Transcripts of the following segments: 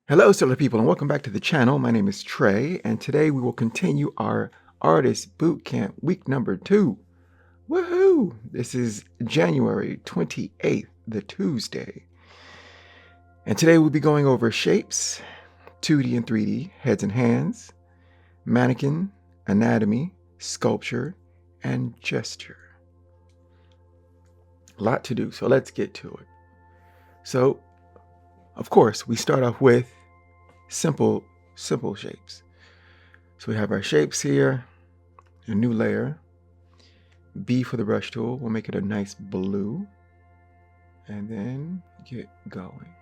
Hello, stellar people, and welcome back to the channel. My name is Trey, and today we will continue our Artist Bootcamp week number 2. Woohoo! This is January 28th, the Tuesday. And today we'll be going over shapes, 2D and 3D, heads and hands, mannequin, anatomy, sculpture, and gesture. A lot to do, so let's get to it. So, of course, we start off with simple shapes. So we have our shapes here, a new layer. B for the brush tool, we'll make it a nice blue, and then get going.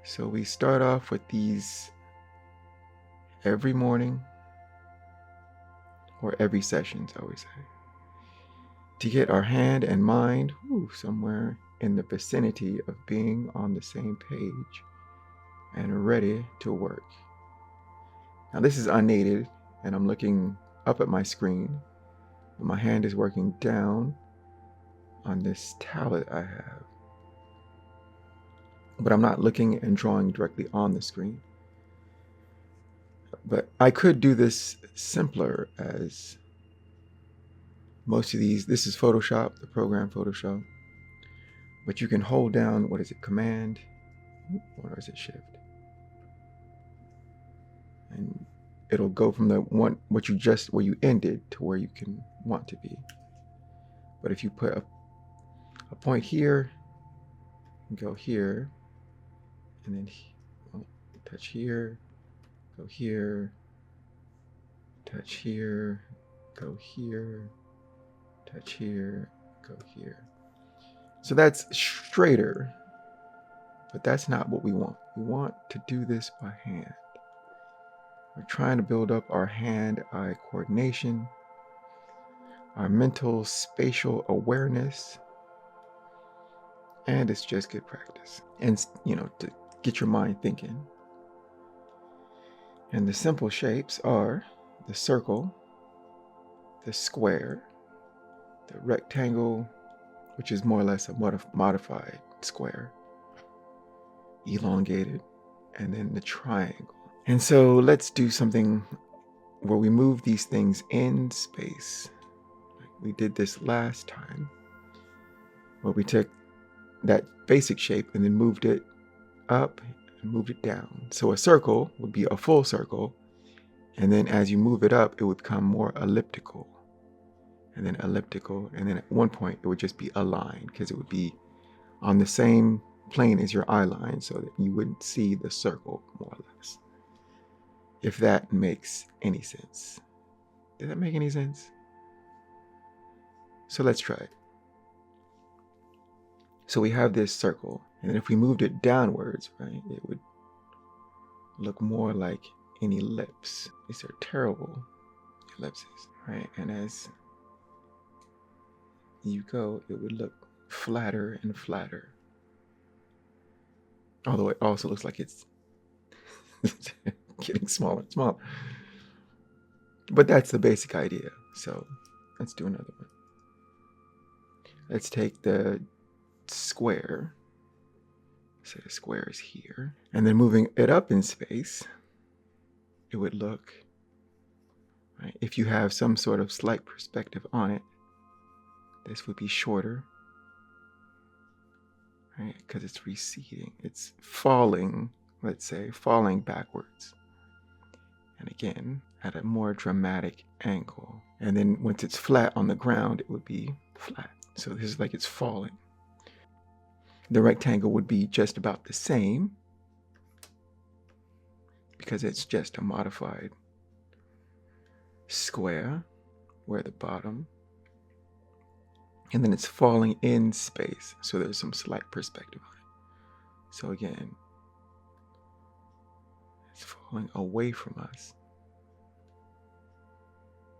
So we start off with these every morning, or every session, I always say, to get our hand and mind somewhere in the vicinity of being on the same page and ready to work. Now this is unaided, and I'm looking up at my screen. My hand is working down on this tablet I have, but I'm not looking and drawing directly on the screen. But I could do this simpler, as most of these, this is Photoshop, the program Photoshop, but you can hold down, what is it, Command, or is it Shift? And it'll go from the one, where you ended, to where you can want to be. But if you put a point here, go here, and then touch here, go here, touch here, go here, touch here, go here. So that's straighter, but that's not what we want. We want to do this by hand. We're trying to build up our hand-eye coordination, our mental spatial awareness, and it's just good practice. And, to get your mind thinking. And the simple shapes are the circle, the square, the rectangle, which is more or less a modified square, elongated, and then the triangle. And so let's do something where we move these things in space. We did this last time, where we took that basic shape and then moved it up and moved it down. So a circle would be a full circle, and then as you move it up, it would become more elliptical, and then elliptical, and then at one point it would just be a line, because it would be on the same plane as your eye line, so that you wouldn't see the circle, more or less. If that makes any sense. Does that make any sense? So let's try it. So we have this circle, and then if we moved it downwards, right, it would look more like an ellipse. These are terrible ellipses, right? And as you go, it would look flatter and flatter. Although it also looks like it's getting smaller and smaller. But that's the basic idea. So let's do another one. Let's take the square. Say the square is here. And then moving it up in space, it would look, right, if you have some sort of slight perspective on it, this would be shorter, right? Because it's receding. It's falling, let's say, falling backwards. And again, at a more dramatic angle. And then once it's flat on the ground, it would be flat. So this is like it's falling. The rectangle would be just about the same, because it's just a modified square, where the bottom, and then it's falling in space, so there's some slight perspective on it. So again, it's falling away from us,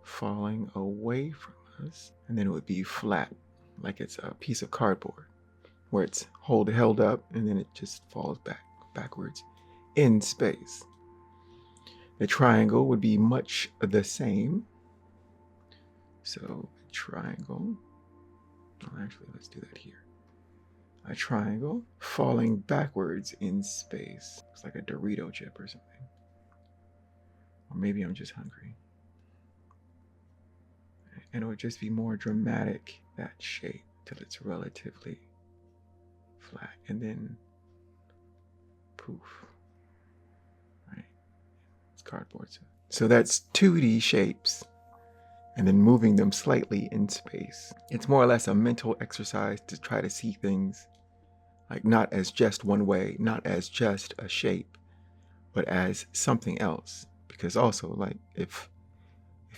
falling away from us, and then it would be flat, like it's a piece of cardboard, where it's held up, and then it just falls backwards in space. The triangle would be much the same. So triangle, actually, let's do that here. a triangle falling backwards in space. It's like a Dorito chip or something. Or maybe I'm just hungry. And it would just be more dramatic, that shape, till it's relatively flat. And then poof. Right? It's cardboard. So that's 2D shapes. And then moving them slightly in space. It's more or less a mental exercise to try to see things like not as just one way, not as just a shape, but as something else. Because also, like, if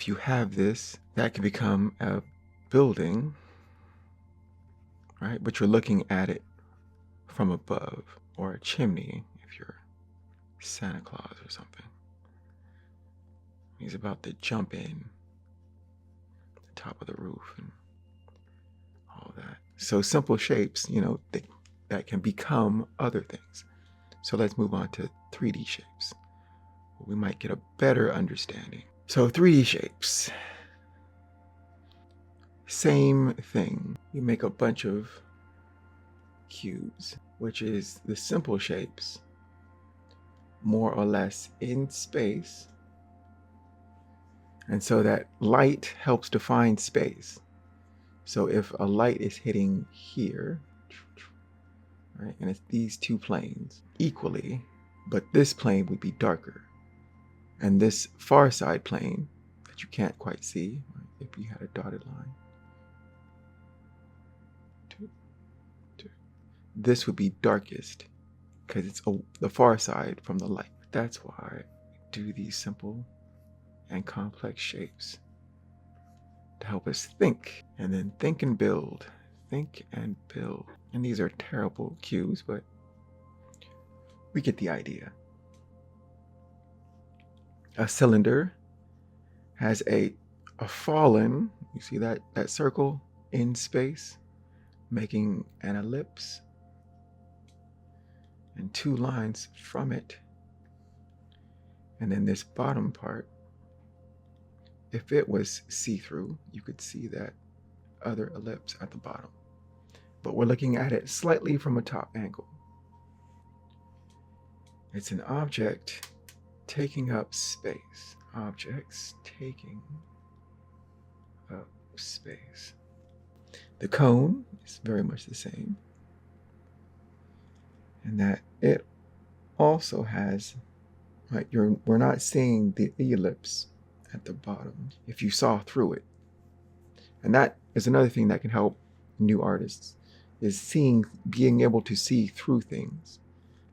you have this, that can become a building, right? But you're looking at it from above, or a chimney if you're Santa Claus or something. He's about to jump in the top of the roof and all that. So simple shapes, you know, that can become other things. So let's move on to 3D shapes. We might get a better understanding. So 3D shapes. Same thing. You make a bunch of cubes, which is the simple shapes, more or less in space. And so that light helps define space. So if a light is hitting here, right, and it's these two planes equally, but this plane would be darker. And this far side plane that you can't quite see, right, if you had a dotted line, this would be darkest because it's the far side from the light. That's why I do these simple and complex shapes to help us think, and then think and build, think and build. And these are terrible cues, but we get the idea. A cylinder has a fallen, you see that circle in space, making an ellipse, and two lines from it. And then this bottom part, if it was see-through, you could see that other ellipse at the bottom. But we're looking at it slightly from a top angle. It's an object taking up space. Objects taking up space. The cone is very much the same. And that it also has, right, we're not seeing the ellipse at the bottom if you saw through it. And that is another thing that can help new artists, is being able to see through things.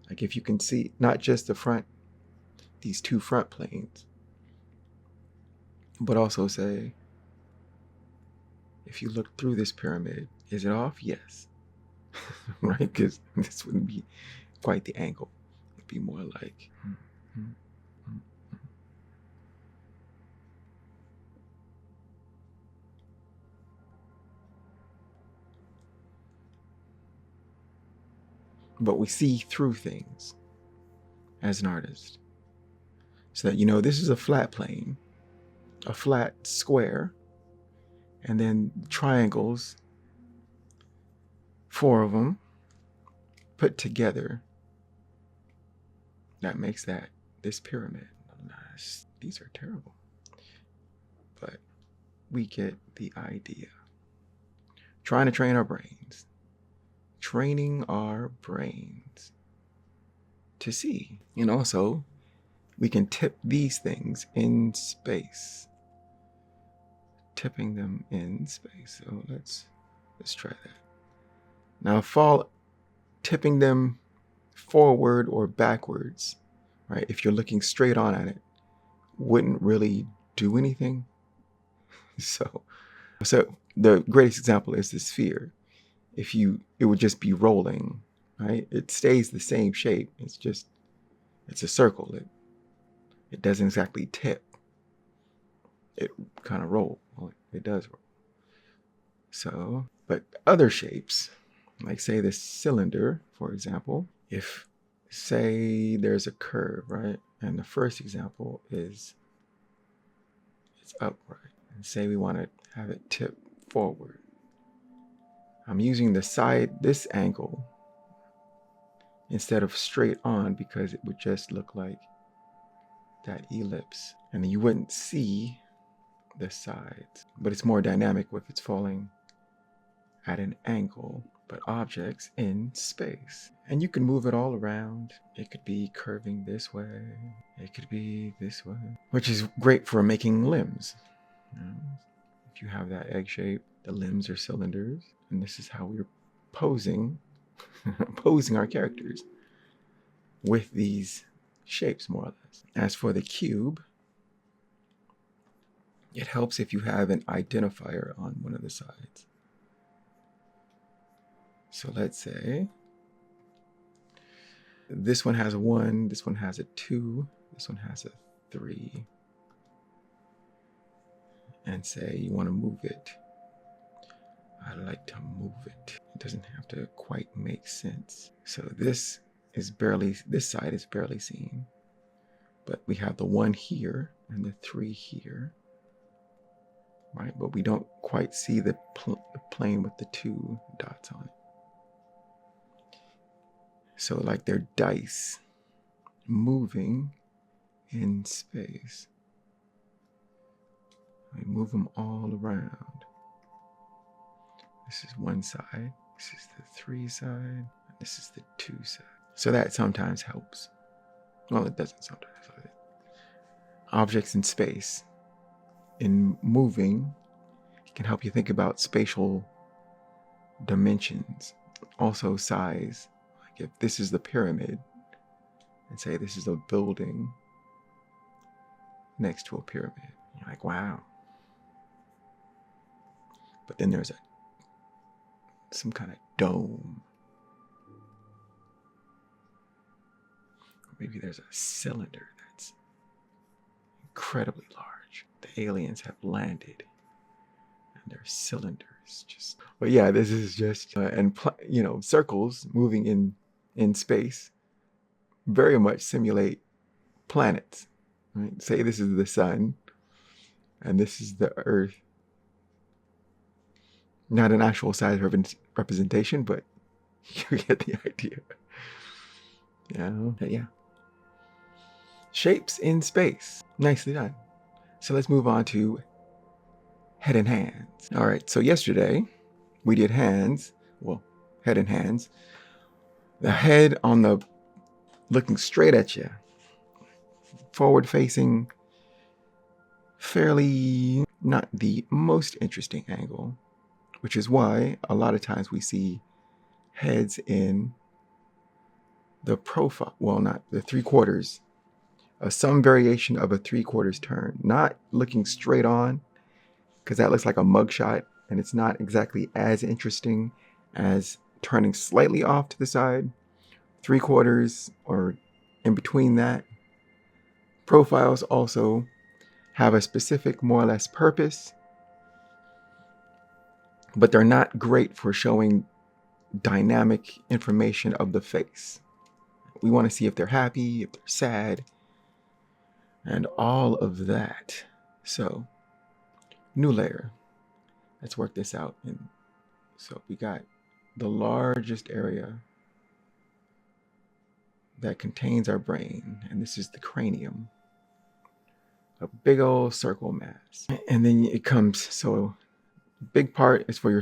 Like if you can see not just the front, these two front planes, but also say, if you look through this pyramid, is it off? Yes. Right? Because this wouldn't be quite the angle. It'd be more like, but we see through things as an artist. So that, you know, this is a flat plane, a flat square, and then triangles, 4 of them put together. That makes this pyramid. These are terrible. But we get the idea. Trying to train our brains. Training our brains to see. And also, we can tip these things in space. Tipping them in space. So let's try that. Now tipping them forward or backwards, right? If you're looking straight on at it, wouldn't really do anything. So the greatest example is the sphere. It would just be rolling, right? It stays the same shape. It's a circle. It doesn't exactly tip. It kind of rolls. Well, it does roll. So, but other shapes, like say this cylinder, for example, if say there's a curve, right? And the first example is it's upright. And say we want to have it tip forward. I'm using this angle instead of straight on, because it would just look like that ellipse. And you wouldn't see the sides. But it's more dynamic if it's falling at an angle. But objects in space. And you can move it all around. It could be curving this way. It could be this way. Which is great for making limbs. If you have that egg shape, the limbs are cylinders. And this is how we're posing our characters with these shapes, more or less. As for the cube, it helps if you have an identifier on one of the sides. So let's say this one has a 1, this one has a 2, this one has a 3. And say you want to move it. I like to move it. It doesn't have to quite make sense. So this side is barely seen. But we have the 1 here and the 3 here. Right? But we don't quite see the plane with the 2 dots on it. So like they're dice moving in space. We move them all around. This is 1 side. This is the 3 side. This is the 2 side. So that sometimes helps. Well, it doesn't sometimes. Objects in space, in moving, it can help you think about spatial dimensions. Also size. Like if this is the pyramid, and say this is a building next to a pyramid. You're like, wow. But then there's some kind of dome. Or maybe there's a cylinder that's incredibly large. The aliens have landed, and their cylinders just. But yeah, this is just circles moving in space very much simulate planets. Right? Say this is the sun, and this is the Earth. Not an actual size representation, but you get the idea. Yeah. Shapes in space. Nicely done. So let's move on to head and hands. All right, so yesterday we did hands. Well, head and hands. The head on the looking straight at you. Forward facing. Fairly not the most interesting angle. Which is why a lot of times we see heads in the profile, well, not the 3/4, some variation of a 3/4 turn, not looking straight on, because that looks like a mugshot, and it's not exactly as interesting as turning slightly off to the side, 3/4 or in between that. Profiles also have a specific, more or less, purpose. But they're not great for showing dynamic information of the face. We want to see if they're happy, if they're sad, and all of that. So, new layer. Let's work this out. And so we got the largest area that contains our brain, and this is the cranium. A big old circle mass. And then it comes, so big part is for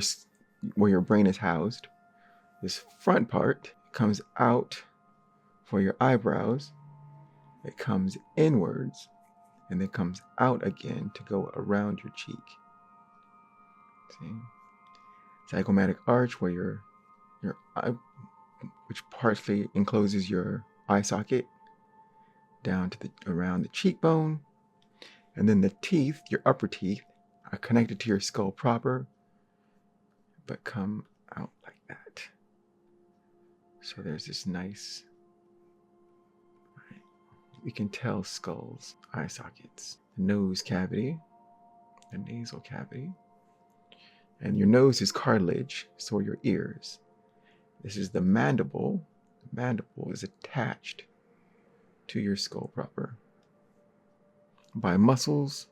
where your brain is housed. This front part comes out for your eyebrows. It comes inwards and then comes out again to go around your cheek. See? Zygomatic arch, where your eye, which partially encloses your eye socket, down to around the cheekbone, and then the teeth, your upper teeth, are connected to your skull proper, but come out like that. So there's this nice, we can tell skulls, eye sockets, the nose cavity, the nasal cavity, and your nose is cartilage, so are your ears. This is the mandible. The mandible is attached to your skull proper by muscles.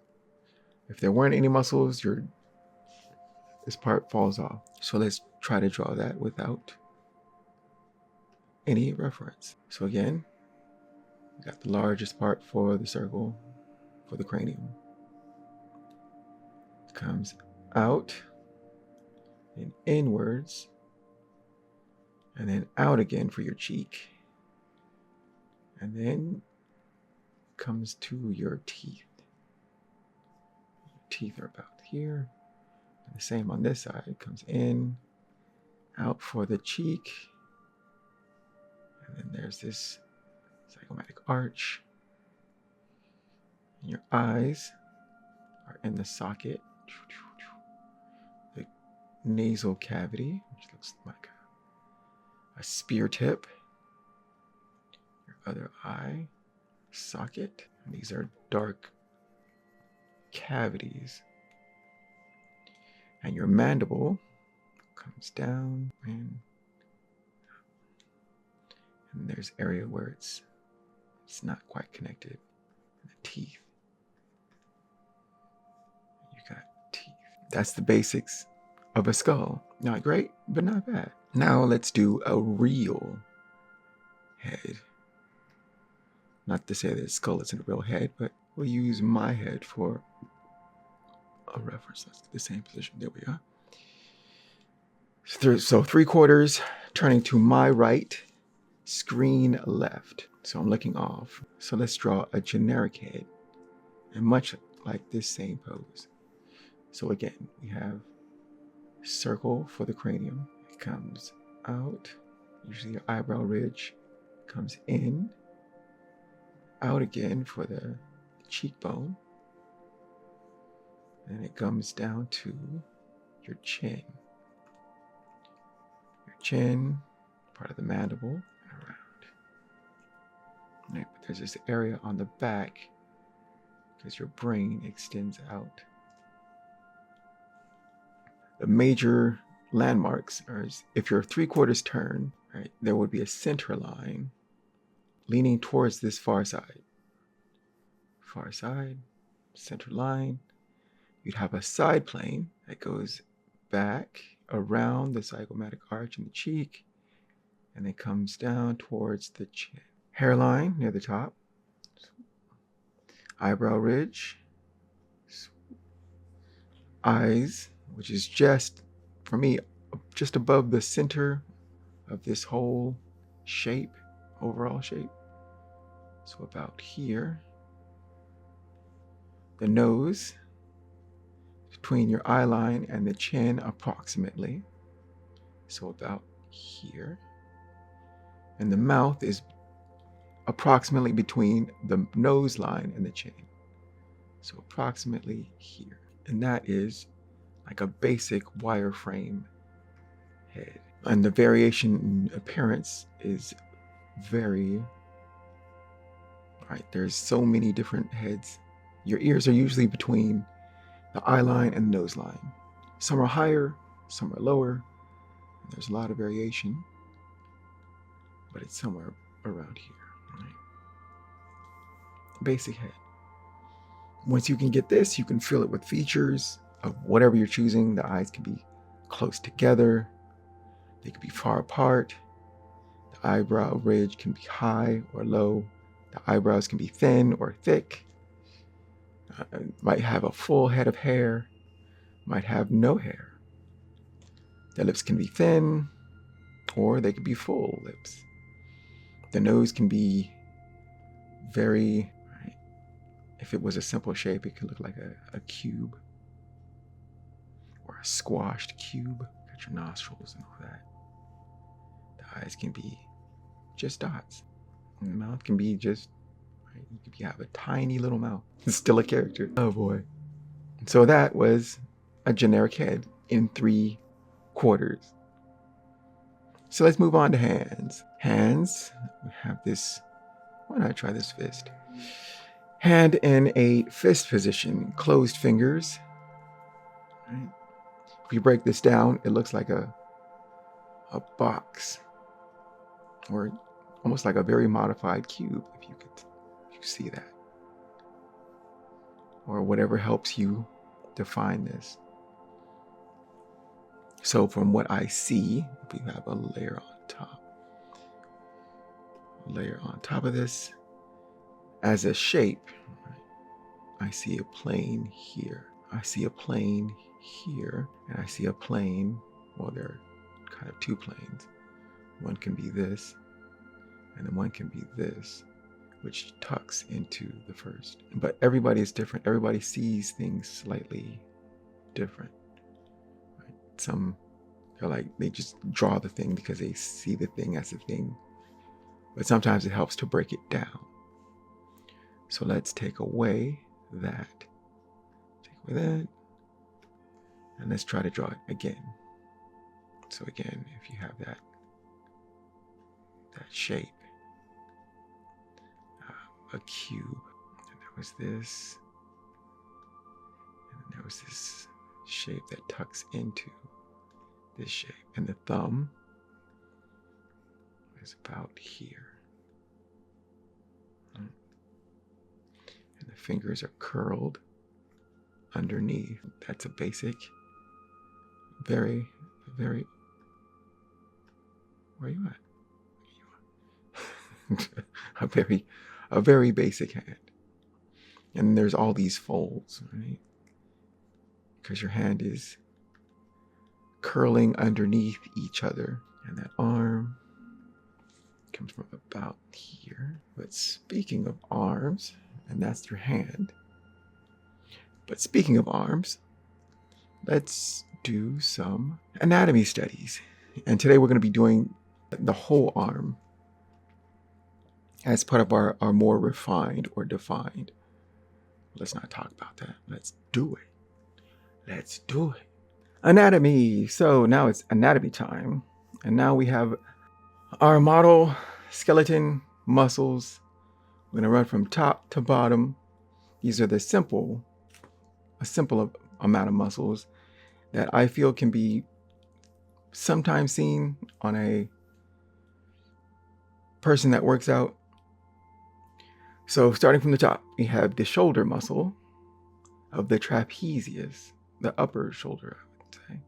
If there weren't any muscles, this part falls off. So let's try to draw that without any reference. So again, we got the largest part for the circle, for the cranium. It comes out and inwards, and then out again for your cheek. And then comes to your teeth. Your teeth are about here. And the same on this side. It comes in, out for the cheek. And then there's this zygomatic arch. And your eyes are in the socket. The nasal cavity, which looks like a spear tip. Your other eye socket. And these are dark cavities. And your mandible comes down and there's area where it's not quite connected. And the teeth. You got teeth. That's the basics of a skull. Not great, but not bad. Now let's do a real head. Not to say that a skull isn't a real head, but we'll use my head for a reference. That's the same position. There we are. So 3/4 turning to my right, screen left. So I'm looking off. So let's draw a generic head, and much like this same pose. So again, we have circle for the cranium. It comes out. Usually your eyebrow ridge comes in, out again for the cheekbone. And it comes down to your chin. Your chin, part of the mandible, and around. Right, but there's this area on the back because your brain extends out. The major landmarks are, if you're 3/4 turn, right, there would be a center line leaning towards this far side. Far side, center line. You'd have a side plane that goes back around the zygomatic arch in the cheek and then comes down towards the chin. Hairline near the top. Eyebrow ridge. Eyes, which is just, for me, just above the center of this whole shape, overall shape. So about here. The nose, between your eye line and the chin approximately. So about here. And the mouth is approximately between the nose line and the chin. So approximately here. And that is like a basic wireframe head. And the variation in appearance is very, right, there's so many different heads. Your ears are usually between the eye line and the nose line. Some are higher, some are lower. There's a lot of variation, but it's somewhere around here, right? Basic head. Once you can get this, you can fill it with features of whatever you're choosing. The eyes can be close together. They can be far apart. The eyebrow ridge can be high or low. The eyebrows can be thin or thick. Might have a full head of hair. Might have no hair. The lips can be thin or they could be full lips. The nose can be very, right, if it was a simple shape, it could look like a cube or a squashed cube. Got your nostrils and all that. The eyes can be just dots. And the mouth can be just, right, you could have a tiny little mouth. It's still a character. Oh boy. So that was a generic head in 3/4. So let's move on to hands. Hands, we have this, why not try this fist? Hand in a fist position, closed fingers. Right? If you break this down, it looks like a box, or almost like a very modified cube, if you could see that. Or whatever helps you define this. So from what I see, we have a layer on top. layer on top of this. As a shape, I see a plane here. I see a plane here, and I see a plane. Well, there are kind of two planes. One can be this, and then one can be this, which tucks into the first. But everybody is different. Everybody sees things slightly different. Right? Some are like, they just draw the thing because they see the thing as a thing. But sometimes it helps to break it down. So let's take away that. Take away that. And let's try to draw it again. So again, if you have that shape, a cube, and there was this, and there was this shape that tucks into this shape, and the thumb is about here, and the fingers are curled underneath. That's a basic, very, where are you at? a very basic hand. And there's all these folds, right? Because your hand is curling underneath each other. And that arm comes from about here. But speaking of arms, and that's your hand. But speaking of arms, let's do some anatomy studies. And today we're going to be doing the whole arm as part of our more refined or defined. Let's not talk about that. Let's do it. Let's do it. Anatomy. So now it's anatomy time. And now we have our model skeleton muscles. We're going to run from top to bottom. These are a simple amount of muscles that I feel can be sometimes seen on a person that works out. So starting from the top, we have the shoulder muscle of the trapezius, the upper shoulder, I would say.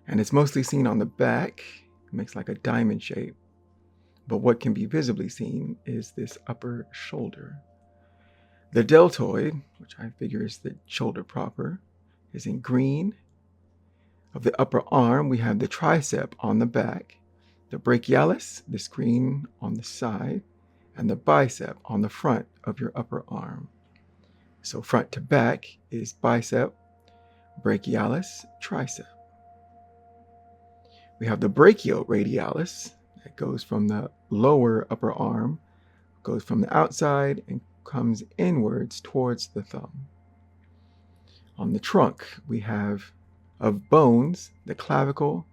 And it's mostly seen on the back. It makes like a diamond shape. But what can be visibly seen is this upper shoulder. The deltoid, which I figure is the shoulder proper, is in green. Of the upper arm, we have the tricep on the back, the brachialis, this green on the side, and the bicep on the front of your upper arm. So front to back is bicep, brachialis, tricep. We have the brachioradialis that goes from the lower upper arm, goes from the outside and comes inwards towards the thumb. On the trunk, we have of bones, the clavicle,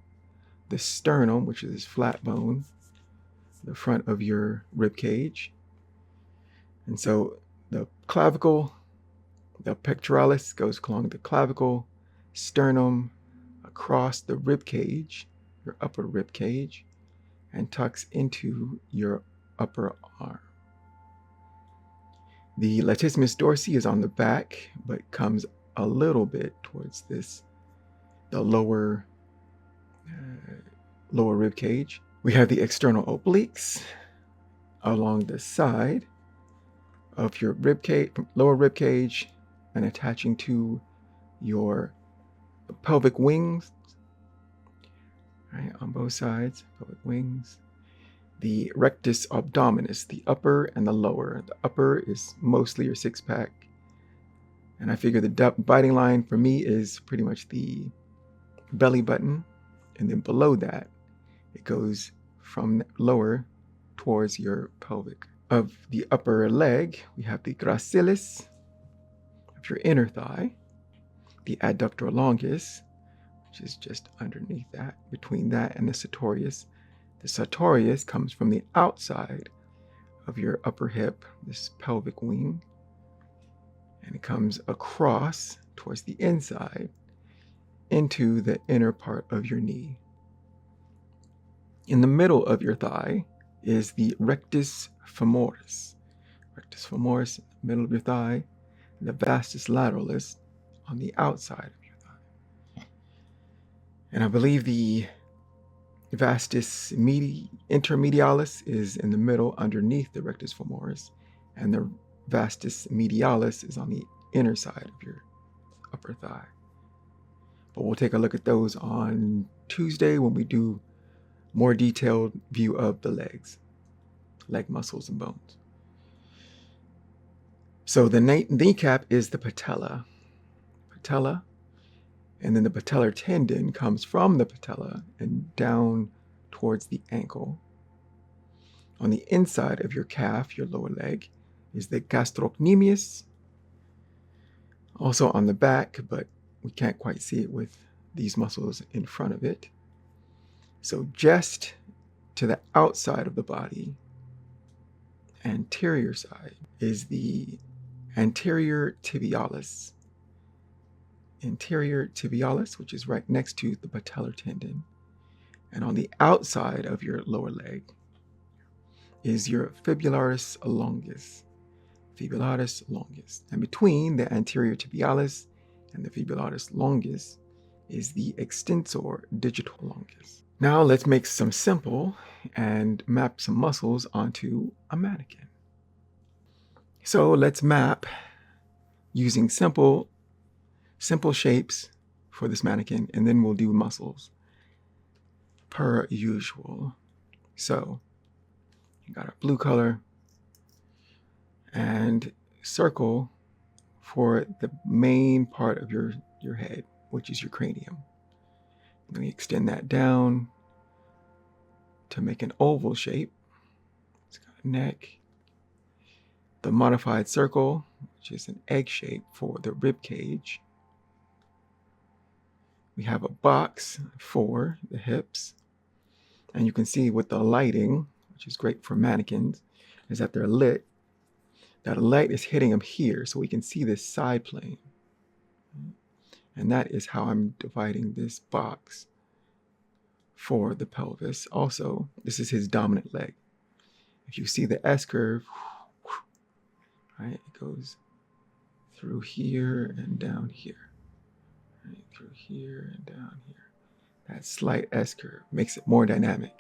the sternum, which is this flat bone, the front of your rib cage. And so the clavicle, the pectoralis goes along the clavicle, sternum, across the rib cage, your upper rib cage, and tucks into your upper arm. The latissimus dorsi is on the back, but comes a little bit towards this, the lower rib cage. We have the external obliques along the side of your rib cage, lower rib cage, and attaching to your pelvic wings, right, on both sides, pelvic wings. The rectus abdominis, the upper and the lower. The upper is mostly your six pack. And I figure the dividing line for me is pretty much the belly button. And then below that, it goes from lower towards your pelvic. Of the upper leg, we have the gracilis of your inner thigh, the adductor longus, which is just underneath that, between that and the sartorius. The sartorius comes from the outside of your upper hip, this pelvic wing, and it comes across towards the inside into the inner part of your knee. In the middle of your thigh is the rectus femoris. Rectus femoris, in the middle of your thigh, and the vastus lateralis on the outside of your thigh. And I believe the vastus intermedialis is in the middle underneath the rectus femoris, and the vastus medialis is on the inner side of your upper thigh. But we'll take a look at those on Tuesday when we do more detailed view of the legs, leg muscles and bones. So the kneecap is the patella, and then the patellar tendon comes from the patella and down towards the ankle. On the inside of your calf, your lower leg, is the gastrocnemius. Also on the back, but we can't quite see it with these muscles in front of it. So just to the outside of the body, anterior side, is the anterior tibialis. Anterior tibialis, which is right next to the patellar tendon. And on the outside of your lower leg is your fibularis longus. Fibularis longus. And between the anterior tibialis and the fibularis longus is the extensor digital longus. Now let's make some simple and map some muscles onto a mannequin. So let's map using simple shapes for this mannequin, and then we'll do muscles per usual. So you got our blue color and circle for the main part of your head, which is your cranium. Let me extend that down to make an oval shape. It's got a neck. The modified circle, which is an egg shape for the rib cage. We have a box for the hips. And you can see with the lighting, which is great for mannequins, is that they're lit. That light is hitting them here, so we can see this side plane. And that is how I'm dividing this box for the pelvis. Also, this is his dominant leg. If you see the S curve, right, it goes through here and down here. Right, through here and down here. That slight S curve makes it more dynamic.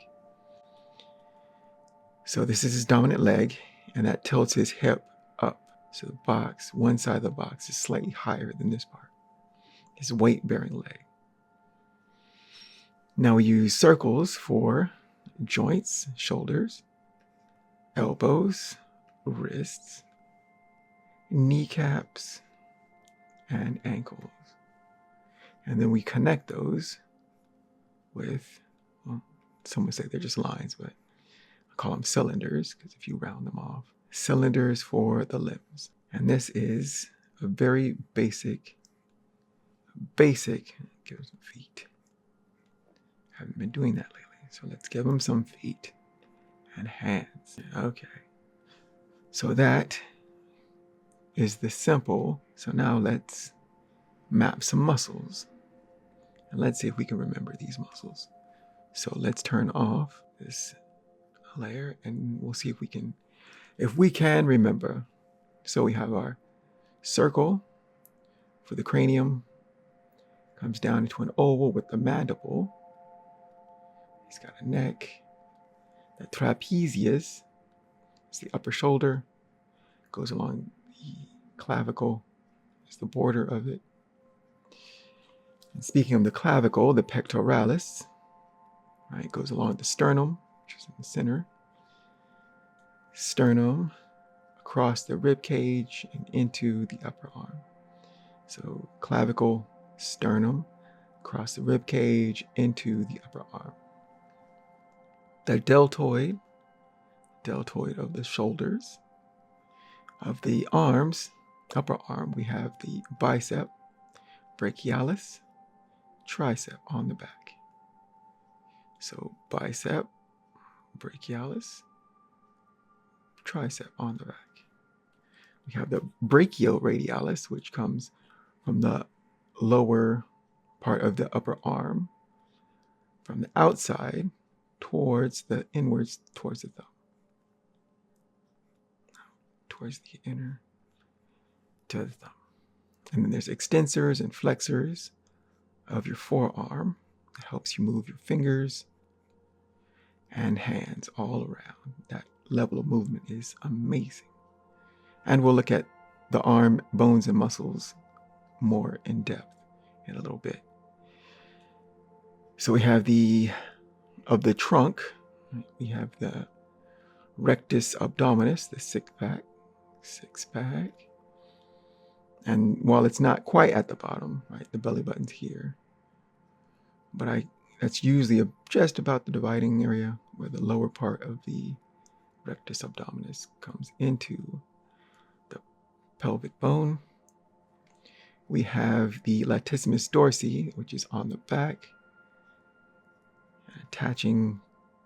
So this is his dominant leg, and that tilts his hip up. So the box, one side of the box is slightly higher than this part. His weight-bearing leg. Now we use circles for joints, shoulders, elbows, wrists, kneecaps, and ankles. And then we connect those with, well, some would say they're just lines, but I call them cylinders because if you round them off, cylinders for the limbs. And this is a very basic, give them some feet. Haven't been doing that lately, so let's give them some feet and hands. Okay, so that is the simple. So now let's map some muscles, and let's see if we can remember these muscles. So let's turn off this layer, and we'll see if we can remember. So we have our circle for the cranium, comes down into an oval with the mandible. He's got a neck. The trapezius is the upper shoulder, goes along the clavicle, is the border of it. And speaking of the clavicle, the pectoralis, right, goes along the sternum, which is in the center. Sternum across the rib cage and into the upper arm. So clavicle, sternum, across the rib cage into the upper arm. The deltoid of the shoulders. Of the arms, upper arm, we have the bicep, brachialis, tricep on the back. So bicep, brachialis, tricep on the back. We have the brachioradialis, which comes from the lower part of the upper arm, from the outside towards the inwards, towards the thumb. Towards the inner to the thumb. And then there's extensors and flexors of your forearm. It helps you move your fingers and hands all around. That level of movement is amazing. And we'll look at the arm bones and muscles more in depth in a little bit. So we have of the trunk, we have the rectus abdominis, the six pack. And while it's not quite at the bottom, right, the belly button's here, but that's usually just about the dividing area where the lower part of the rectus abdominis comes into the pelvic bone. We have the latissimus dorsi, which is on the back, attaching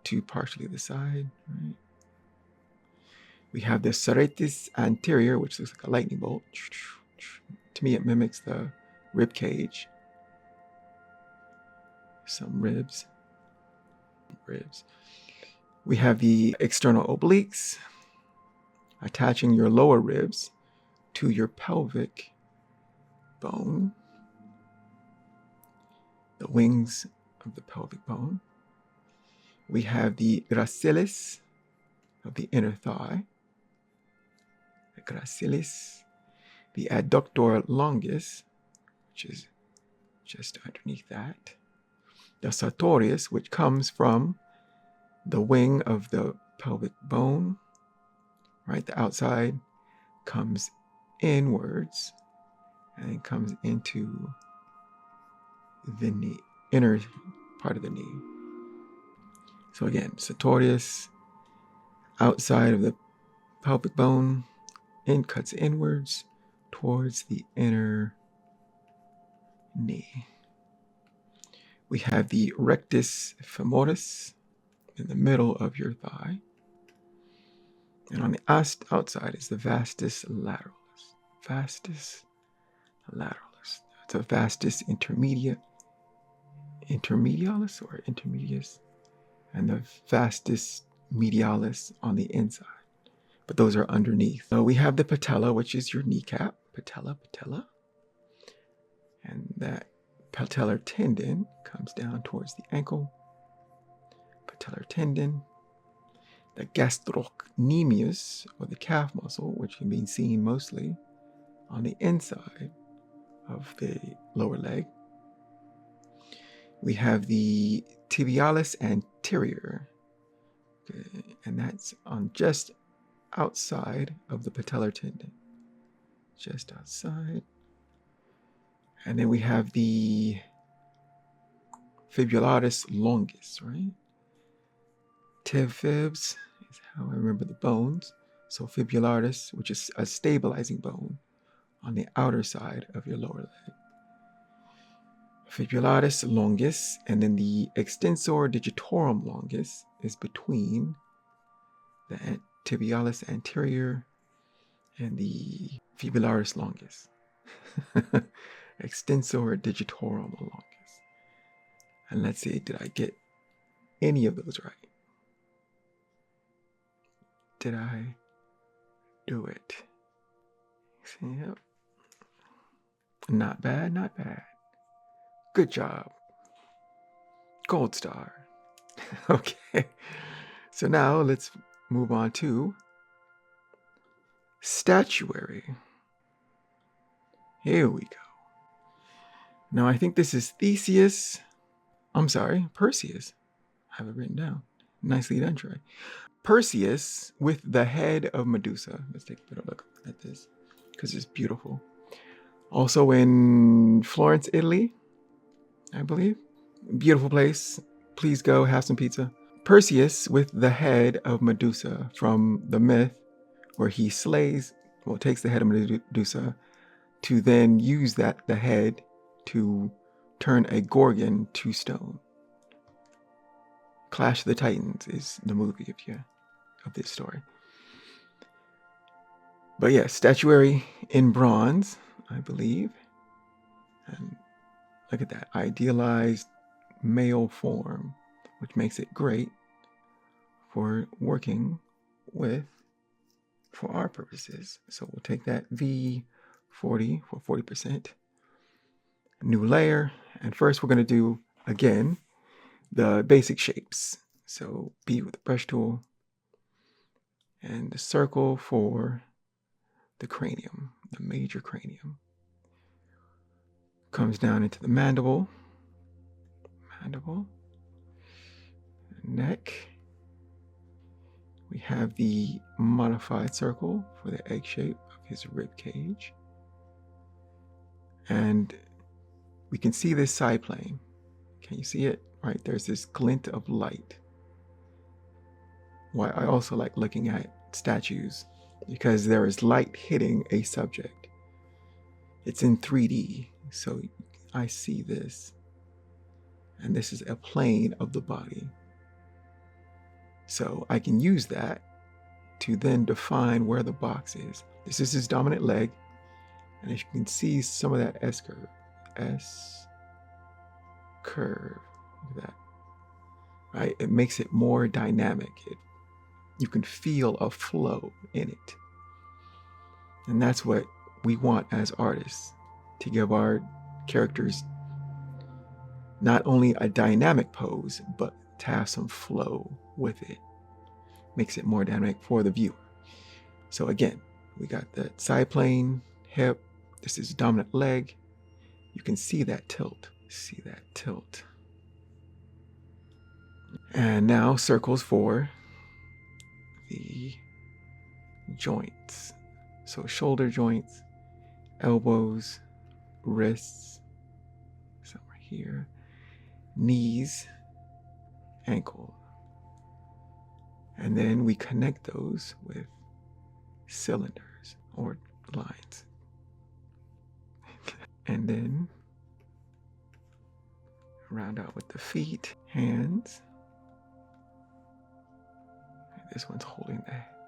to partially the side, right? We have the serratus anterior, which looks like a lightning bolt. To me, it mimics the rib cage. Some ribs. We have the external obliques, attaching your lower ribs to your pelvic bone, the wings of the pelvic bone. We have the gracilis of the inner thigh, the gracilis, the adductor longus, which is just underneath that, the sartorius, which comes from the wing of the pelvic bone, right? The outside comes inwards and it comes into the knee, inner part of the knee. So again, sartorius, outside of the pelvic bone, cuts inwards towards the inner knee. We have the rectus femoris in the middle of your thigh. And on the outside is the vastus lateralis. Vastus lateralis. It's a vastus intermedialis or intermedius, and the vastus medialis on the inside. But those are underneath. So we have the patella, which is your kneecap. Patella. And that patellar tendon comes down towards the ankle. Patellar tendon. The gastrocnemius, or the calf muscle, which can be seen mostly on the inside of the lower leg. We have the tibialis anterior, okay, and that's on just outside of the patellar tendon. Just outside. And then we have the fibularis longus, right? Fibs is how I remember the bones. So fibularis, which is a stabilizing bone on the outer side of your lower leg. Fibularis longus, and then the extensor digitorum longus is between the tibialis anterior and the fibularis longus. Extensor digitorum longus. And let's see, did I get any of those right? Did I do it? Yep. Not bad. Good job. Gold star. Okay. So now let's move on to statuary. Here we go. Now I think this is Perseus. I have it written down. Nicely done, Troy. Perseus with the head of Medusa. Let's take a better look at this because it's beautiful. Also in Florence, Italy, I believe. Beautiful place. Please go have some pizza. Perseus with the head of Medusa from the myth where he takes the head of Medusa to then use the head to turn a Gorgon to stone. Clash of the Titans is the movie of this story. But yes, statuary in bronze, I believe. And look at that, idealized male form, which makes it great for working with for our purposes. So we'll take that V40 for 40%. New layer. And first we're going to do, again, the basic shapes. So B with the brush tool, and the circle for the cranium, the major cranium. Comes down into the mandible, neck. We have the modified circle for the egg shape of his rib cage. And we can see this side plane. Can you see it? Right, there's this glint of light. Why I also like looking at statues, because there is light hitting a subject. It's in 3D, so I see this. And this is a plane of the body. So I can use that to then define where the box is. This is his dominant leg. And as you can see, some of that S curve. S curve. Look at that. Right? It makes it more dynamic. You can feel a flow in it. And that's what we want as artists, to give our characters not only a dynamic pose, but to have some flow with it. Makes it more dynamic for the viewer. So again, we got the side plane, hip. This is dominant leg. You can see that tilt. See that tilt. And now circles for the joints. So shoulder joints, elbows, wrists, somewhere here, knees, ankle. And then we connect those with cylinders or lines. And then round out with the feet, hands. This one's holding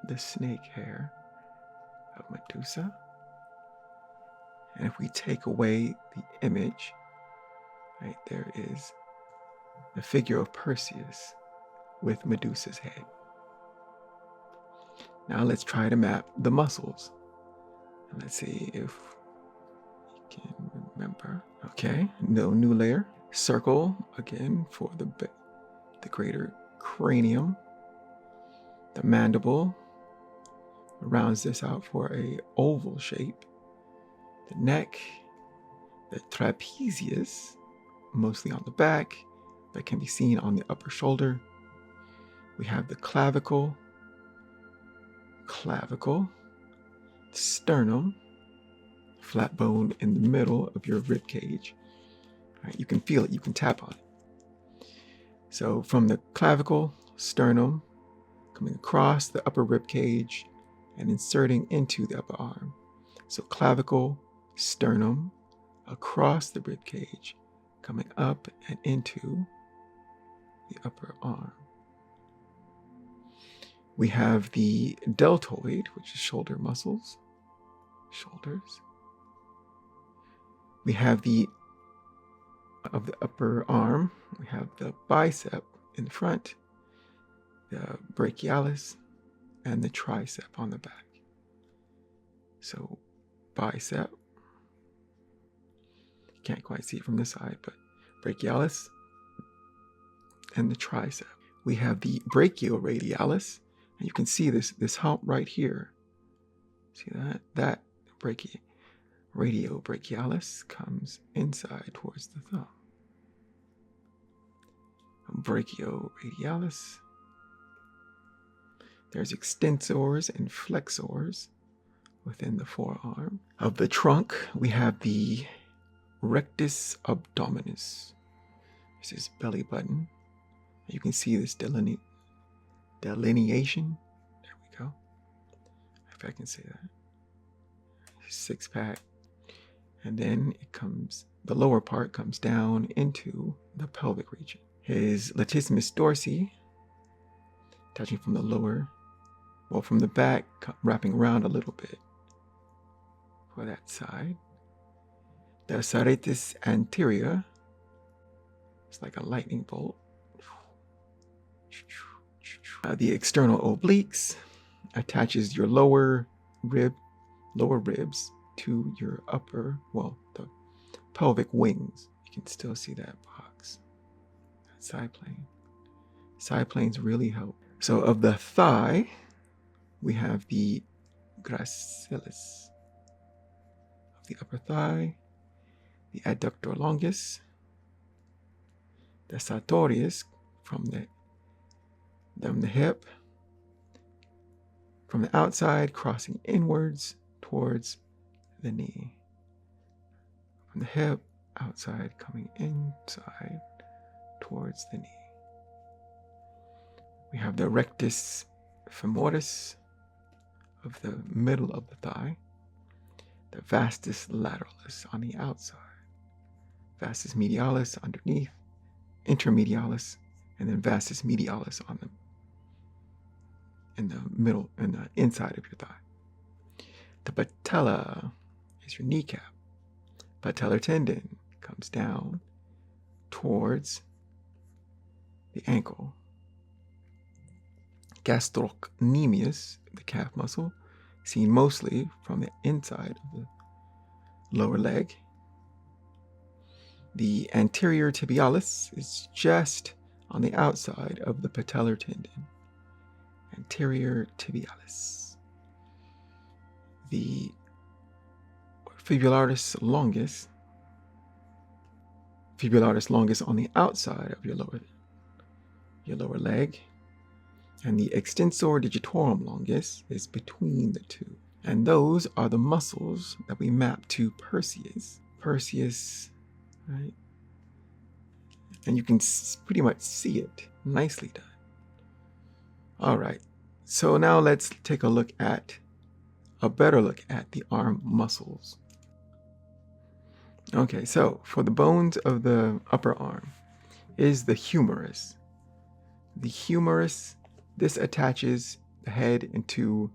the snake hair of Medusa. And if we take away the image, right, there is the figure of Perseus with Medusa's head. Now let's try to map the muscles. And let's see if we can remember. Okay, no new layer. Circle again for the greater cranium. The mandible rounds this out for a oval shape. The neck, the trapezius, mostly on the back, that can be seen on the upper shoulder. We have the clavicle, sternum, flat bone in the middle of your rib cage. Right, you can feel it, you can tap on it. So from the clavicle, sternum, coming across the upper rib cage and inserting into the upper arm. So clavicle, sternum, across the rib cage, coming up and into the upper arm. We have the deltoid, which is shoulder muscles, shoulders. We have of the upper arm, we have the bicep in the front, the brachialis, and the tricep on the back. So bicep, can't quite see it from this side, but brachialis and the tricep. We have the brachioradialis, and you can see this hump right here. See that? That radiobrachialis comes inside towards the thumb. Brachioradialis. There's extensors and flexors within the forearm. Of the trunk, we have the rectus abdominis. This is belly button. You can see this delineation. There we go. If I can say that. 6-pack. And then the lower part comes down into the pelvic region. His latissimus dorsi, touching from the from the back, wrapping around a little bit for that side. The serratus anterior, it's like a lightning bolt. The external obliques attaches your lower ribs to your the pelvic wings. You can still see that box, that side plane. Side planes really help. So of the thigh, we have the gracilis of the upper thigh, the adductor longus, the sartorius from the hip, from the outside crossing inwards towards the knee. From the hip, outside coming inside towards the knee. We have the rectus femoris of the middle of the thigh, the vastus lateralis on the outside, vastus medialis underneath, intermedialis, and then vastus medialis on the in the middle and the inside of your thigh. The patella is your kneecap. Patellar tendon comes down towards the ankle. Gastrocnemius, the calf muscle, seen mostly from the inside of the lower leg. The anterior tibialis is just on the outside of the patellar tendon. Anterior tibialis. The fibularis longus on the outside of your lower leg. And the extensor digitorum longus is between the two. And those are the muscles that we map to Perseus. Perseus, right? And you can pretty much see it. Nicely done. All right. So now let's take a better look at the arm muscles. Okay, so for the bones of the upper arm is the humerus. The humerus, this attaches the head into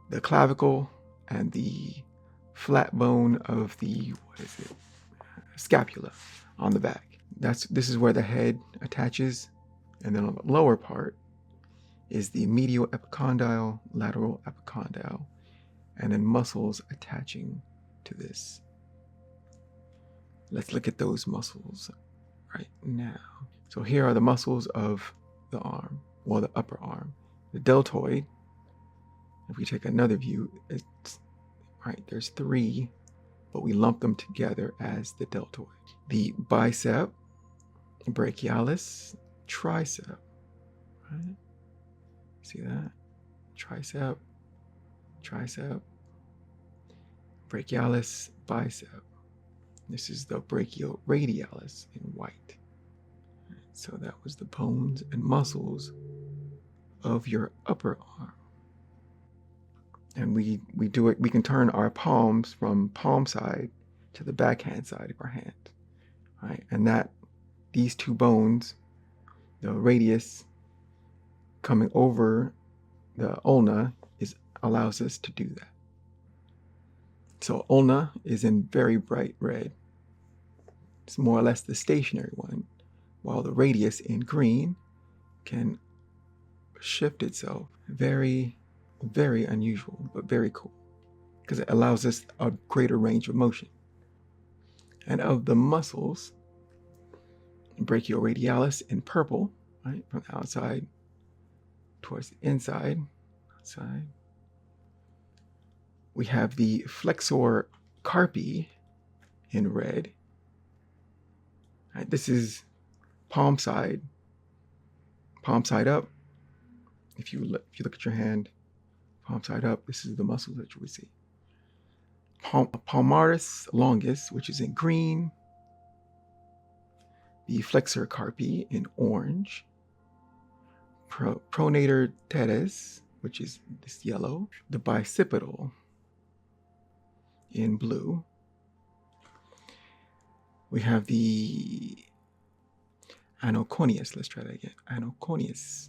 the clavicle and the flat bone of the, scapula on the back. This is where the head attaches, and then on the lower part is the medial epicondyle, lateral epicondyle, and then muscles attaching to this. Let's look at those muscles right now. So here are the muscles of the arm, well, the upper arm. The deltoid, if we take another view, it's right, there's three, but we lump them together as the deltoid. The bicep, brachialis, tricep, right? See that? Tricep, brachialis, bicep. This is the brachioradialis in white. So that was the bones and muscles of your upper arm. And we do it, we can turn our palms from palm side to the backhand side of our hand. Right? And that these two bones, the radius coming over the ulna, allows us to do that. So ulna is in very bright red. It's more or less the stationary one, while the radius in green can shift itself. Very, very unusual, but very cool, because it allows us a greater range of motion. And of the muscles, brachioradialis in purple, right, from the outside towards the inside, outside. We have the flexor carpi in red. Right, this is palm side up. If you look at your hand, palm side up, this is the muscle that you would see. Palmaris longus, which is in green. The flexor carpi in orange. Pronator teres, which is this yellow. The bicipital in blue. We have the anoconius. Let's try that again. Anoconius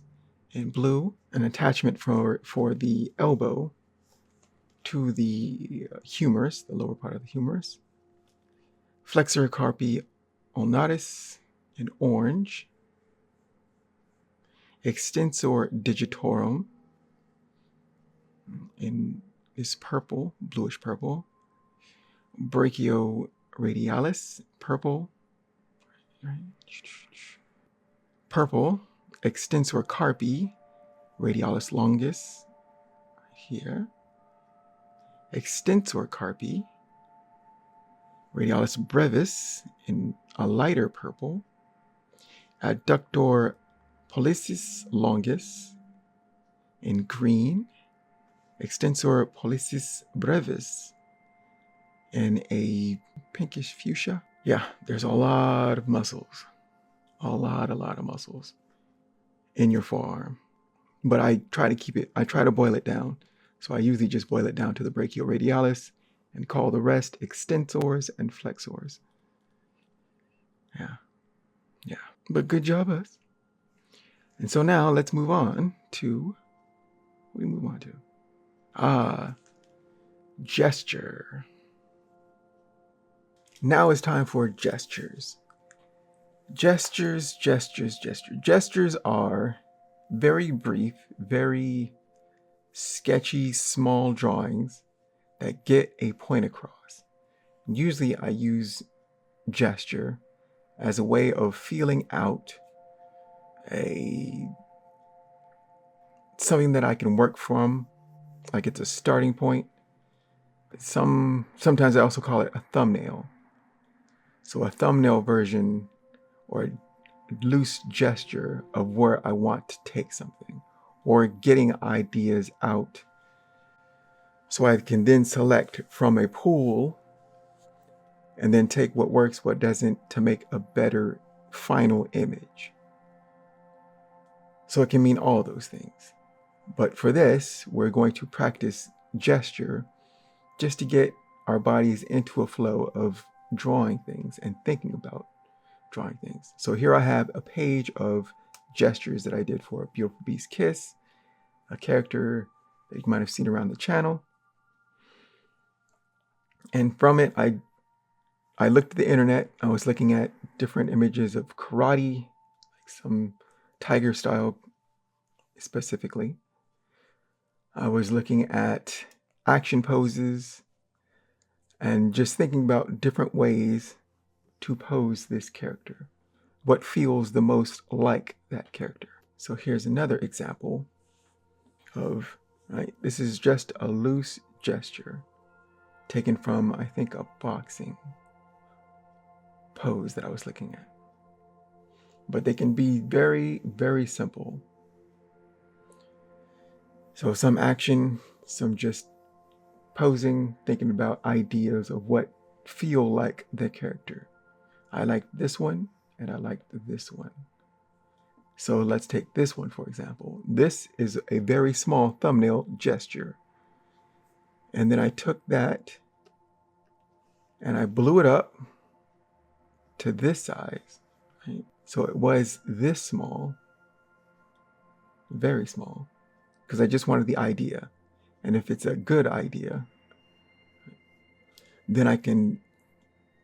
in blue. An attachment for the elbow to the humerus, the lower part of the humerus. Flexor carpi ulnaris in orange. Extensor digitorum in this purple, bluish purple. Brachioradialis, purple. Right? Purple extensor carpi, radialis longus, here. Extensor carpi, radialis brevis in a lighter purple. Adductor pollicis longus in green. Extensor pollicis brevis in a pinkish fuchsia. Yeah, there's a lot of muscles. A lot of muscles in your forearm. But I try to boil it down. So I usually just boil it down to the brachioradialis and call the rest extensors and flexors. Yeah. But good job, us. And so now let's move on to, what do we move on to? Gesture. Now it's time for gestures. Gestures are very brief, very sketchy, small drawings that get a point across. Usually I use gesture as a way of feeling out something that I can work from, like it's a starting point. Sometimes I also call it a thumbnail. So a thumbnail version or a loose gesture of where I want to take something, or getting ideas out so I can then select from a pool and then take what works, what doesn't, to make a better final image. So it can mean all those things. But for this, we're going to practice gesture just to get our bodies into a flow of drawing things and thinking about drawing things. So here I have a page of gestures that I did for A Beautiful Beast Kiss, a character that you might have seen around the channel. And from it, I looked at the internet. I was looking at different images of karate, like some tiger style specifically. I was looking at action poses and just thinking about different ways to pose this character. What feels the most like that character? So here's another example of, right, this is just a loose gesture taken from, I think, a boxing pose that I was looking at. But they can be very, very simple. So some action, some just posing, thinking about ideas of what feel like the character. I like this one and I like this one. So let's take this one, for example. This is a very small thumbnail gesture. And then I took that and I blew it up to this size. Right? So it was this small, very small, because I just wanted the idea. And if it's a good idea, then I can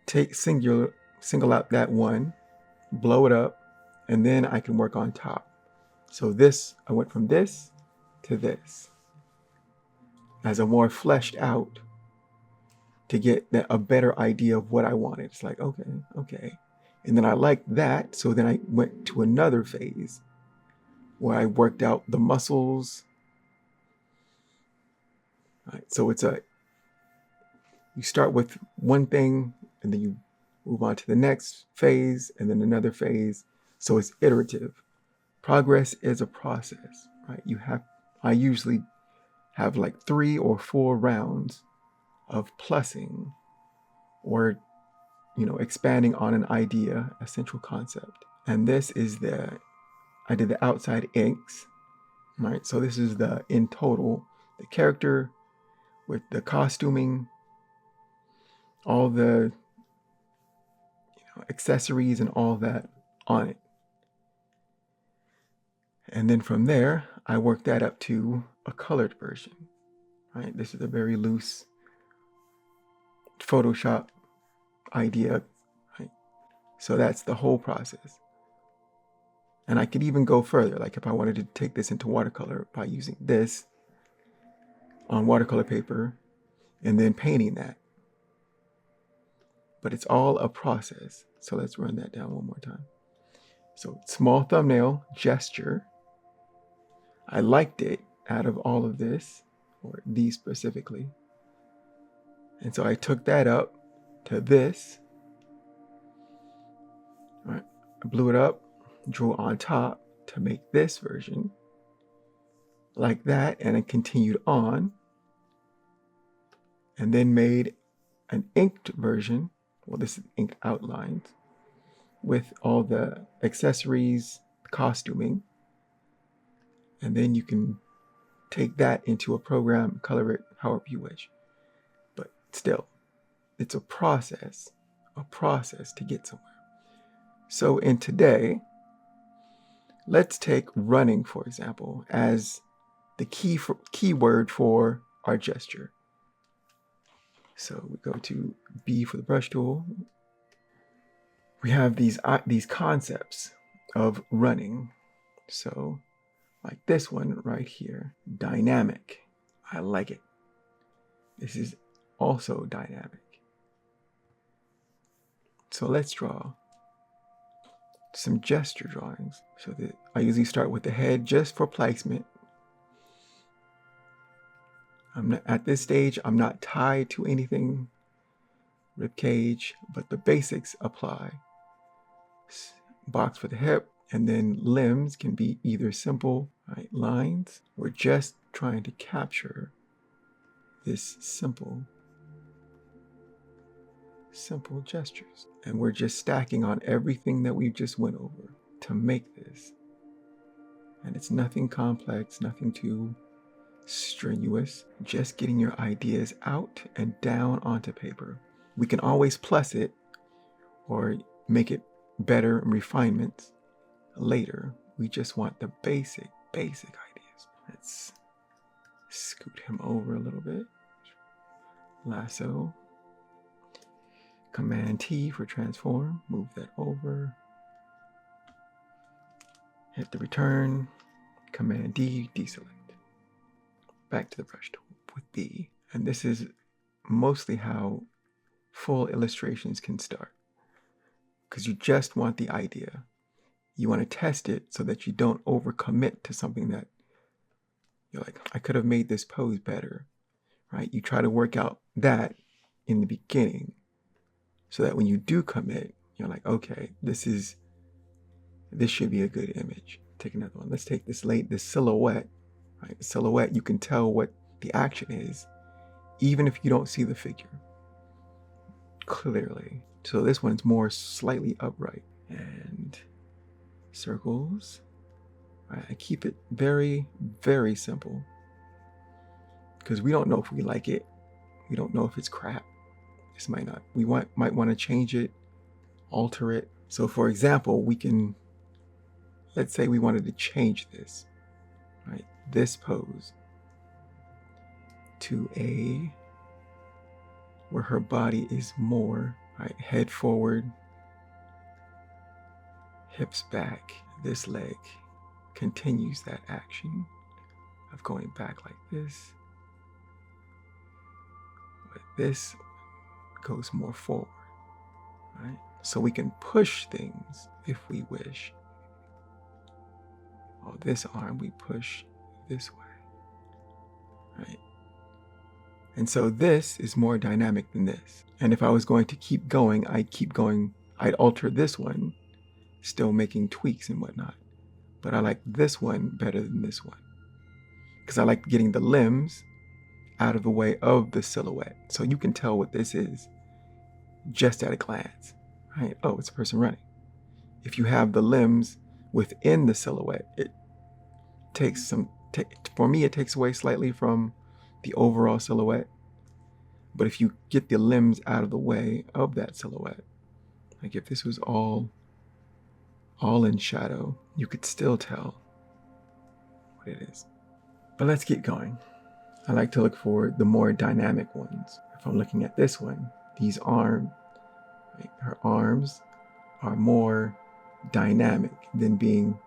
single out that one, blow it up, and then I can work on top. So this, I went from this to this as a more fleshed out to get a better idea of what I wanted. It's like, okay. And then I liked that. So then I went to another phase where I worked out the muscles. Right, so you start with one thing and then you move on to the next phase and then another phase. So it's iterative. Progress is a process, right? I usually have like 3 or 4 rounds of plussing or, expanding on an idea, a central concept. And this is I did the outside inks, right? So this is in total, the character with the costuming, all the accessories and all that on it. And then from there, I worked that up to a colored version, right? This is a very loose Photoshop idea, right? So that's the whole process. And I could even go further, like if I wanted to take this into watercolor by using this on watercolor paper and then painting that. But it's all a process. So let's run that down one more time. So small thumbnail gesture. I liked it out of all of this, or these specifically. And so I took that up to this. All right. I blew it up, drew on top to make this version like that, and I continued on and then made an inked version. Well, this is inked outlines with all the accessories, costuming, and then you can take that into a program, color it however you wish. But still, it's a process to get somewhere. So in today, let's take running, for example, as the keyword for our gesture. So we go to B for the brush tool. We have these concepts of running. So like this one right here, dynamic. I like it. This is also dynamic. So let's draw some gesture drawings. So that I usually start with the head just for placement. At this stage, I'm not tied to anything, rib cage, but the basics apply. Box for the hip, and then limbs can be either simple lines. We're just trying to capture this simple gestures. And we're just stacking on everything that we just went over to make this. And it's nothing complex, nothing too strenuous, just getting your ideas out and down onto paper. We can always plus it or make it better refinements later. We just want the basic ideas. Let's scoot him over a little bit. Lasso. Command T for transform. Move that over. Hit the return. Command D, deselect. Back to the brush tool with B. And this is mostly how full illustrations can start. Because you just want the idea. You want to test it so that you don't overcommit to something that you're like, I could have made this pose better, right? You try to work out that in the beginning so that when you do commit, you're like, okay, this should be a good image. Take another one. Let's take this silhouette, right? The silhouette, you can tell what the action is, even if you don't see the figure clearly. So this one's more slightly upright. And circles. I keep it very, very simple because we don't know if we like it. We don't know if it's crap. This might not. We might want to change it, alter it. So for example, let's say we wanted to change this, right? This pose to where her body is more, right? Head forward, hips back. This leg continues that action of going back like this. But this goes more forward, right? So we can push things if we wish. Oh, this arm we push this way, right? And so this is more dynamic than this. And if I was going to keep going, I'd alter this one, still making tweaks and whatnot. But I like this one better than this one because I like getting the limbs out of the way of the silhouette. So you can tell what this is just at a glance, right? Oh, it's a person running. If you have the limbs within the silhouette, it takes for me, it takes away slightly from the overall silhouette. But if you get the limbs out of the way of that silhouette, like if this was all in shadow, you could still tell what it is. But let's get going. I like to look for the more dynamic ones. If I'm looking at this one, these arms, right, her arms are more dynamic than being,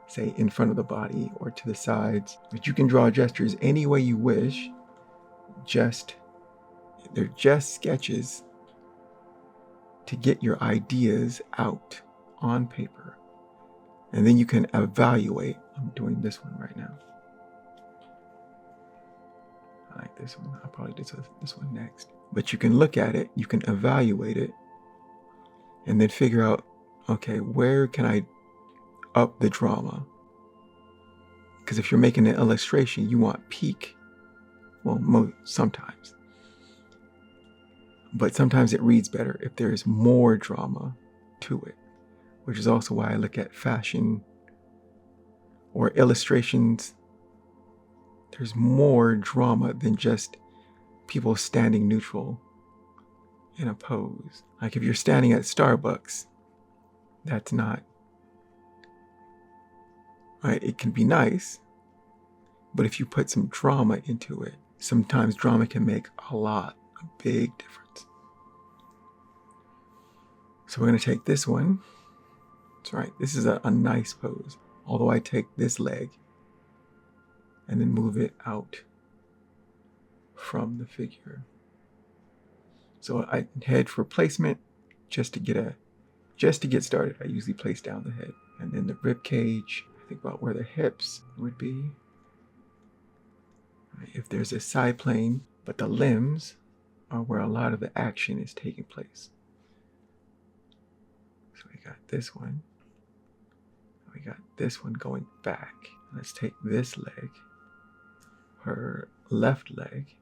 say, in front of the body or to the sides. But you can draw gestures any way you wish. They're just sketches to get your ideas out on paper. And then you can evaluate. I'm doing this one right now. I like this one. I'll probably do this one next. But you can look at it, you can evaluate it, and then figure out, okay, where can I up the drama? Because if you're making an illustration, you want peak. Well, sometimes. But sometimes it reads better if there's more drama to it, which is also why I look at fashion or illustrations. There's more drama than just people standing neutral in a pose. Like if you're standing at Starbucks, that's not, right? It can be nice, but if you put some drama into it, sometimes drama can make a big difference. So we're going to take this one. That's right. This is a nice pose. Although I take this leg and then move it out from the figure. So I head for placement just to get started. I usually place down the head, and then the rib cage. Think about where the hips would be. If there's a side plane, but the limbs are where a lot of the action is taking place. So we got this one. We got this one going back. Let's take this leg, her left leg,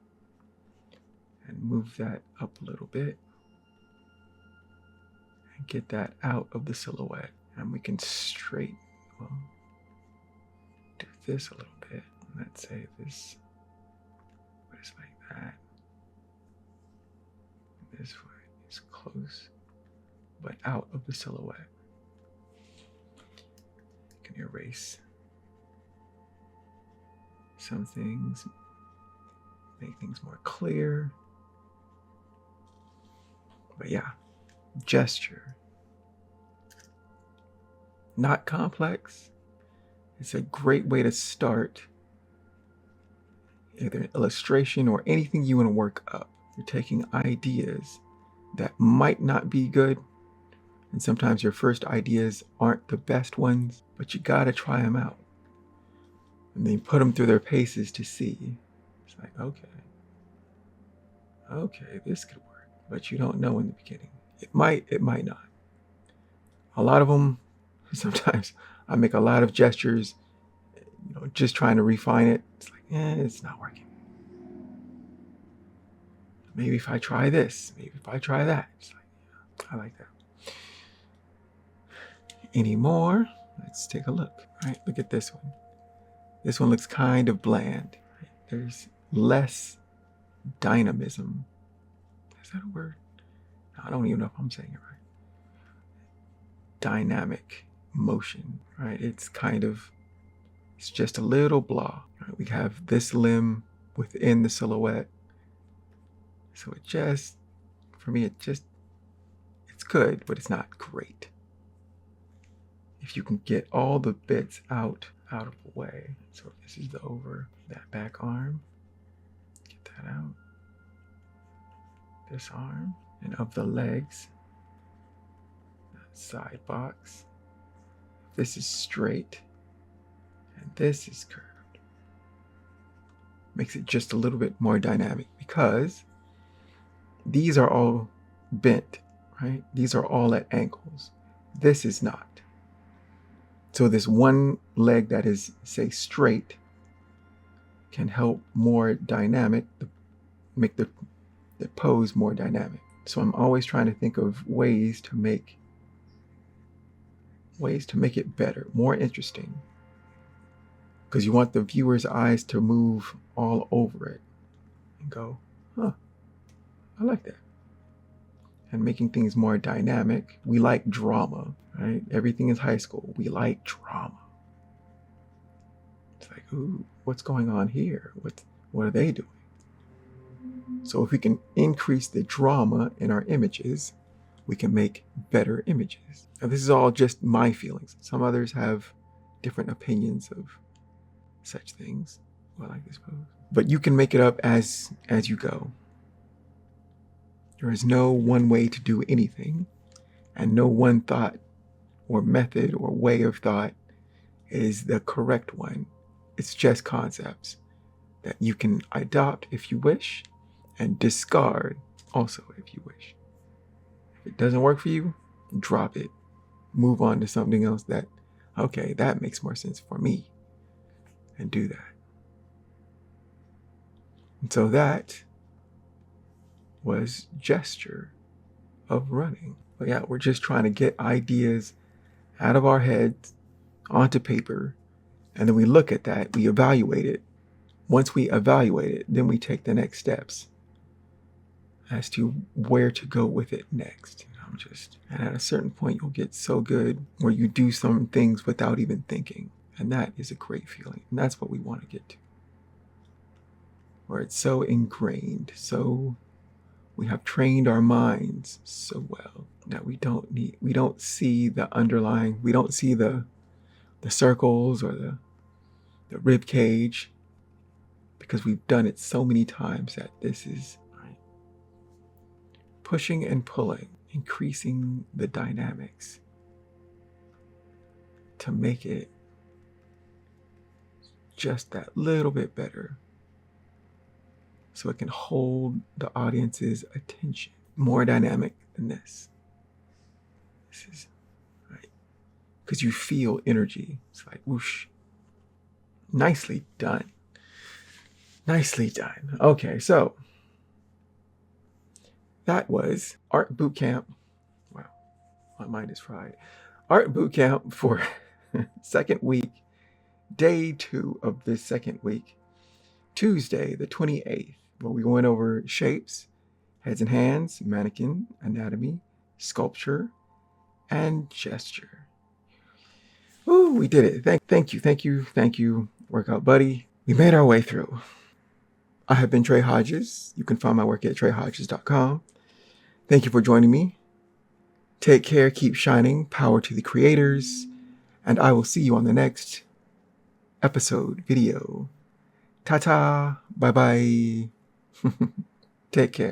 and move that up a little bit and get that out of the silhouette. And we can do this a little bit. Let's say this was like that. This way is close, but out of the silhouette. You can erase some things, make things more clear. But yeah, gesture. Not complex. It's a great way to start either an illustration or anything you want to work up. You're taking ideas that might not be good, and sometimes your first ideas aren't the best ones, but you gotta try them out. And then you put them through their paces to see. It's like, okay, this could work, but you don't know in the beginning. It might not. A lot of them, sometimes I make a lot of gestures, just trying to refine it. It's like, it's not working. Maybe if I try this, maybe if I try that. It's like, I like that. Any more? Let's take a look. All right, look at this one. This one looks kind of bland. Right? There's less dynamism. Is that a word? I don't even know if I'm saying it right. Dynamic motion, right? It's just a little blah. Right? We have this limb within the silhouette. So for me, it's good, but it's not great. If you can get all the bits out of the way. So if this is the over, that back arm, get that out. This arm, and of the legs, that side box. This is straight, and this is curved. Makes it just a little bit more dynamic because these are all bent, right? These are all at angles. This is not. So this one leg that is, say, straight can help more dynamic, make the pose more dynamic. So I'm always trying to think of ways to make it better, more interesting. Because you want the viewer's eyes to move all over it and go, I like that. And making things more dynamic. We like drama, right? Everything is high school. We like drama. It's like, ooh, what's going on here? What are they doing? So if we can increase the drama in our images, we can make better images. Now, this is all just my feelings. Some others have different opinions of such things. Well, I like this pose. But you can make it up as you go. There is no one way to do anything, and no one thought or method or way of thought is the correct one. It's just concepts that you can adopt if you wish and discard also if you wish. If it doesn't work for you, drop it. Move on to something else that, okay, that makes more sense for me, and do that. And so that was gesture of running. But yeah, we're just trying to get ideas out of our heads onto paper, and then we look at that, we evaluate it. Once we evaluate it, then we take the next steps as to where to go with it next. And at a certain point, you'll get so good where you do some things without even thinking. And that is a great feeling. And that's what we want to get to. Where it's so ingrained, so we have trained our minds so well that we don't see the underlying, we don't see the circles or the rib cage, because we've done it so many times that this is right. Pushing and pulling, increasing the dynamics to make it just that little bit better, so it can hold the audience's attention. More dynamic than this. This is right, because you feel energy. It's like whoosh. Nicely done. Nicely done. Okay, so that was Art Bootcamp. Wow, my mind is fried. Art Bootcamp for second week, day 2 of this second week, Tuesday the 28th, where we went over shapes, heads and hands, mannequin, anatomy, sculpture, and gesture. Ooh, we did it. Thank you, workout buddy. We made our way through. I have been Trey Hodges. You can find my work at treyhodges.com. Thank you for joining me. Take care, keep shining, power to the creators, and I will see you on the next episode video. Ta-ta, bye-bye. Take care.